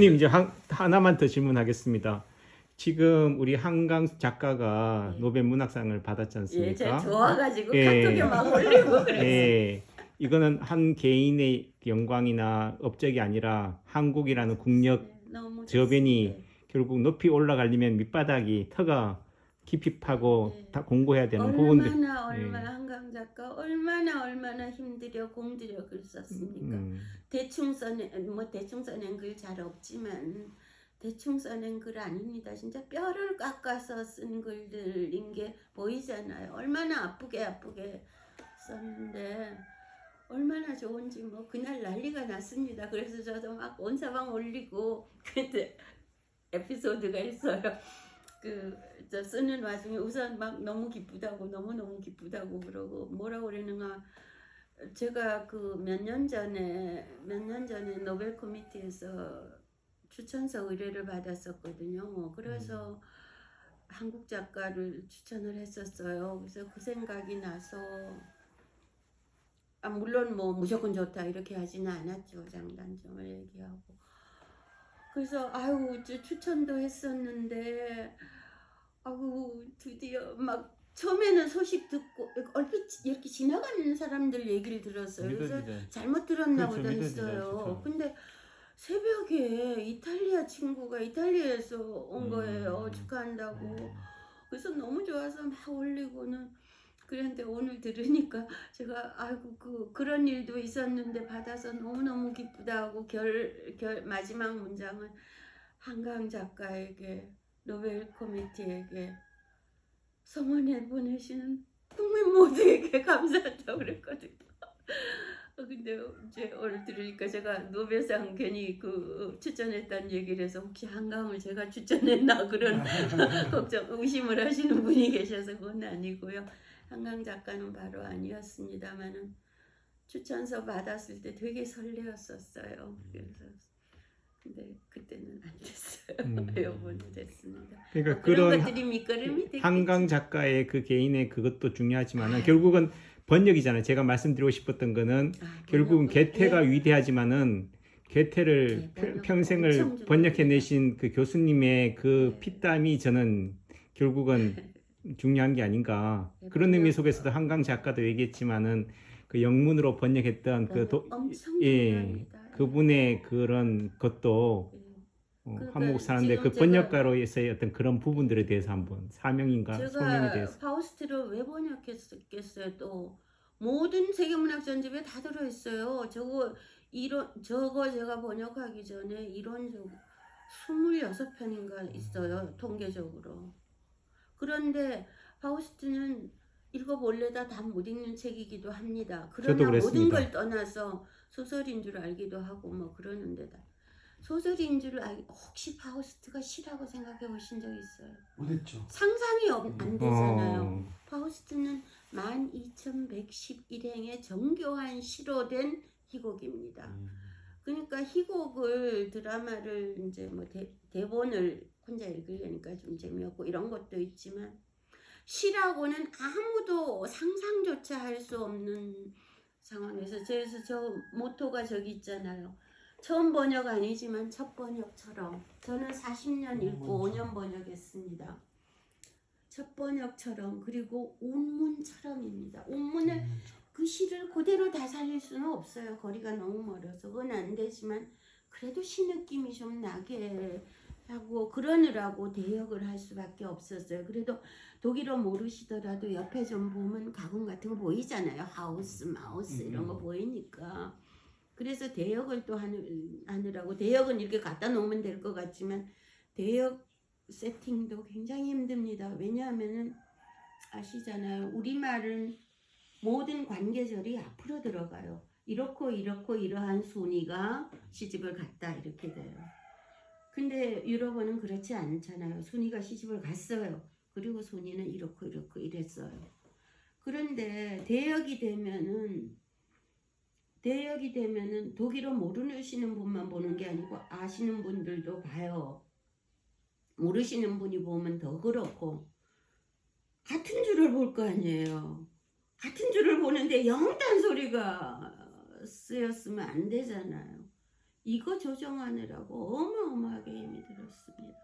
님 이제 하나만 더 질문하겠습니다. 지금 우리 한강 작가가 예. 노벨 문학상을 받았지 예, 않습니까? 제가 좋아가지고 예. 카톡에 막 올리고 그랬어요. 예. 이거는 한 개인의 영광이나 업적이 아니라 한국이라는 국력 네, 너무 저변이 좋습니다. 결국 높이 올라가려면 밑바닥이 터가 깊이 파고 네. 다 공고해야 되는 부분들. 얼마나 한강 작가 얼마나 힘들여 공들여 글 썼습니까? 음. 대충 써낸 글 잘 없지만 대충 써낸 글 아닙니다. 진짜 뼈를 깎아서 쓴 글들인 게 보이잖아요. 얼마나 아프게 썼는데 얼마나 좋은지 뭐 그날 난리가 났습니다. 그래서 저도 막 온 사방 올리고 근데 에피소드가 있어요. 저 쓰는 와중에 우선 막 너무 기쁘다고 그러고 뭐라고 그러는가. 제가 그 몇 년 전에 노벨 커미티에서 추천서 의뢰를 받았었거든요. 그래서 한국 작가를 추천을 했었어요. 그래서 그 생각이 나서 물론 뭐 무조건 좋다 이렇게 하지는 않았죠. 장단점을 얘기하고. 그래서 아유 추천도 했었는데 드디어 막 처음에는 소식 듣고 얼핏 이렇게 지나가는 사람들 얘기를 들었어요. 그래서 잘못 들었나 그렇죠, 보다 믿어지죠, 했어요. 그렇죠. 근데 새벽에 이탈리아 친구가 이탈리아에서 온 거예요. 축하한다고. 그래서 너무 좋아서 막 올리고는 그런데 오늘 들으니까 제가 그런 일도 있었는데 받아서 너무너무 기쁘다 하고 마지막 문장은 한강 작가에게 노벨 커미티에게 성원해 보내시는 국민 모두에게 감사하다고 그랬거든요. 근데 이제 오늘 들으니까 제가 노벨상 괜히 추천했다는 얘기를 해서 혹시 한강을 제가 추천했나 그런 의심을 하시는 분이 계셔서 그건 아니고요. 한강 작가는 바로 아니었습니다만은 추천서 받았을 때 되게 설레었었어요. 그래서 근데 그때는 안 됐어요. 요번에 됐습니다. 그러니까 그런 그런 것들이 밑거름이 됐겠죠. 한강 작가의 그 개인의 그것도 중요하지만은 결국은 번역이잖아요. 제가 말씀드리고 싶었던 거는 결국은 개태가 위대하지만은 개태를 평생을 번역해내신 그 교수님의 그 피땀이 저는 결국은 중요한 게 아닌가. 그런 의미 속에서도 한강 작가도 얘기했지만은 그 영문으로 번역했던 엄청 예, 중요합니다. 그분의 그런 것도 한국 사는데 그 번역가로서의 어떤 그런 부분들에 대해서 한번 사명인가 소명에 대해서. 제가 파우스트를 왜 번역했겠어요? 또 모든 세계문학 전집에 다 들어있어요. 저거 제가 번역하기 전에 이론적으로 26편인가 있어요. 통계적으로. 그런데 파우스트는 읽어볼래다 다 못 읽는 책이기도 합니다. 그러나 모든 걸 떠나서 소설인 줄 알기도 하고 뭐 그러는데다. 소설인 줄 혹시 파우스트가 시라고 생각해 보신 적 있어요? 못했죠. 상상이 안 되잖아요. 파우스트는 12,111행의 정교한 시로 된 희곡입니다. 그러니까 희곡을 드라마를 이제 뭐 대본을 혼자 읽으려니까 좀 재미없고 이런 것도 있지만 시라고는 아무도 상상조차 할 수 없는 상황에서 그래서 저 모토가 저기 있잖아요. 처음 번역 아니지만 첫 번역처럼 저는 40년 읽고 5년 번역했습니다. 첫 번역처럼 그리고 온문처럼입니다. 온문을 그 시를 그대로 다 살릴 수는 없어요. 거리가 너무 멀어서 그건 안 되지만 그래도 시 느낌이 좀 나게 하고 그러느라고 대역을 할 수밖에 없었어요. 그래도 독일어 모르시더라도 옆에 좀 보면 가공 같은 거 보이잖아요. 하우스, 마우스 이런 거 보이니까. 그래서 대역을 또 하느라고 대역은 이렇게 갖다 놓으면 될 것 같지만 대역 세팅도 굉장히 힘듭니다. 왜냐하면은 아시잖아요. 우리말은 모든 관계절이 앞으로 들어가요. 이렇고 이러한 순위가 시집을 갔다 이렇게 돼요. 근데 유럽어는 그렇지 않잖아요. 순위가 시집을 갔어요. 그리고 순위는 이렇고 이랬어요. 그런데 대역이 되면은 독일어 모르시는 분만 보는 게 아니고 아시는 분들도 봐요. 모르시는 분이 보면 더 그렇고 같은 줄을 볼 거 아니에요. 같은 줄을 보는데 영 딴소리가 쓰였으면 안 되잖아요. 이거 조정하느라고 어마어마하게 힘이 들었습니다.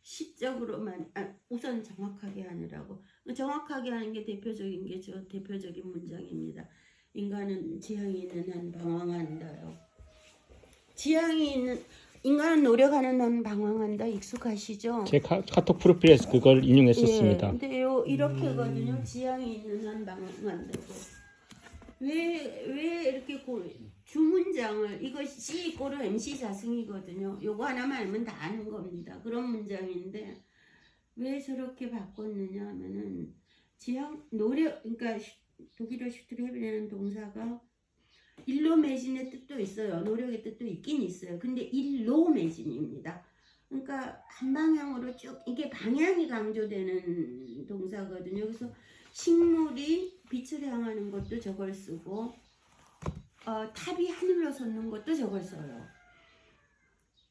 시적으로만 우선 정확하게 하느라고. 정확하게 하는 게 대표적인 게 저 대표적인 문장입니다. 인간은 지향이 있는 한 방황한다요. 인간은 노력하는 한 방황한다. 익숙하시죠? 제 카톡 프로필에서 그걸 인용했었습니다. 예, 근데 이렇게거든요. 지향이 있는 한 방황한다고. 왜 이렇게 주문장을 이거 C 이꼬르 MC 자승이거든요. 요거 하나만 알면 다 아는 겁니다. 그런 문장인데 왜 저렇게 바꿨느냐 하면은 그러니까 독일어 슈트레비라는 동사가 일로매진의 뜻도 있어요. 노력의 뜻도 있긴 있어요. 근데 일로매진입니다. 그러니까 한 방향으로 쭉 이게 방향이 강조되는 동사거든요. 그래서 식물이 빛을 향하는 것도 저걸 쓰고 탑이 하늘로 솟는 것도 저걸 써요.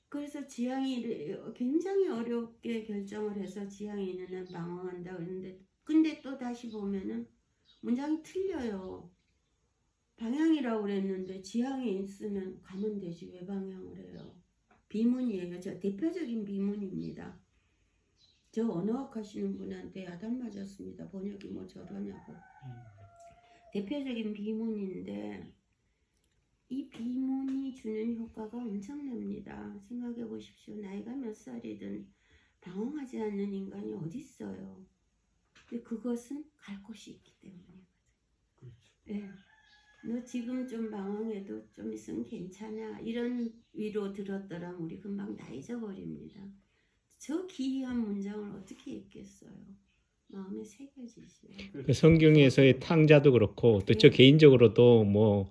그래서 지향이 굉장히 어렵게 결정을 해서 지향이 있는 한 방황한다 그랬는데 근데 또 다시 보면은 문장이 틀려요. 방향이라고 그랬는데 지향이 있으면 가면 되지 왜 방향을 해요. 비문이에요. 저 대표적인 비문입니다. 저 언어학 하시는 분한테 야단 맞았습니다. 번역이 뭐 저러냐고. 대표적인 비문인데 이 비문이 주는 효과가 엄청납니다. 생각해 보십시오. 나이가 몇 살이든 방황하지 않는 인간이 어디 있어요. 근데 그것은 갈 곳이 있기 때문이거든. 그렇죠. 네. 너 지금 좀 방황해도 좀 있으면 괜찮아. 이런 위로 들었더라면 우리 금방 다 잊어버립니다. 저 기이한 문장을 어떻게 읽겠어요. 마음에 새겨지죠. 그 성경에서의 탕자도 그렇고 또 저 개인적으로도 뭐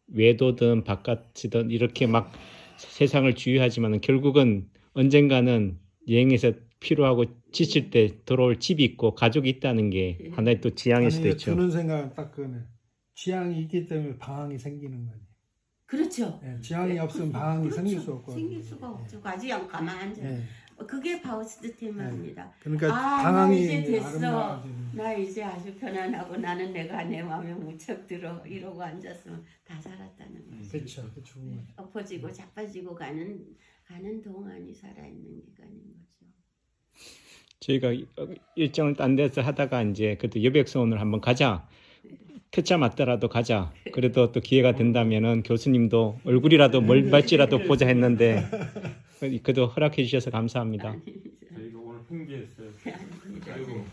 외도든 바깥이든 이렇게 막 세상을 주유하지만 결국은 언젠가는 여행에서 피로하고 지칠 때 돌아올 집이 있고 가족이 있다는 게 하나의 또 지향일 수도 있죠. 드는 생각은 딱 그거네. 지향이 있기 때문에 방황이 생기는 거지. 그렇죠. 예, 지향이 없으면 방황이 그렇죠. 생길 수 없고. 생길 수가 없죠. 아주 가만히 앉아. 예. 그게 바우스트 테마입니다. 그러니까 나 방황이 이제 됐어. 아름다워지는. 나 이제 아주 편안하고 나는 내가 내 마음에 무척 들어 이러고 앉았으면 다 살았다는 거죠. 그렇죠. 그 좋은 거죠. 엎어지고 자빠지고 가는 동안이 살아있는 기간인 거죠. 저희가 일정을 딴 데서 하다가 이제 그래도 여백서원을 한번 가자. 퇴짜 맞더라도 가자. 그래도 또 기회가 된다면은 교수님도 얼굴이라도 멀발지라도 보자 했는데 그래도 허락해 주셔서 감사합니다. 저희가 오늘 풍기했어요. 아닙니다. 아이고.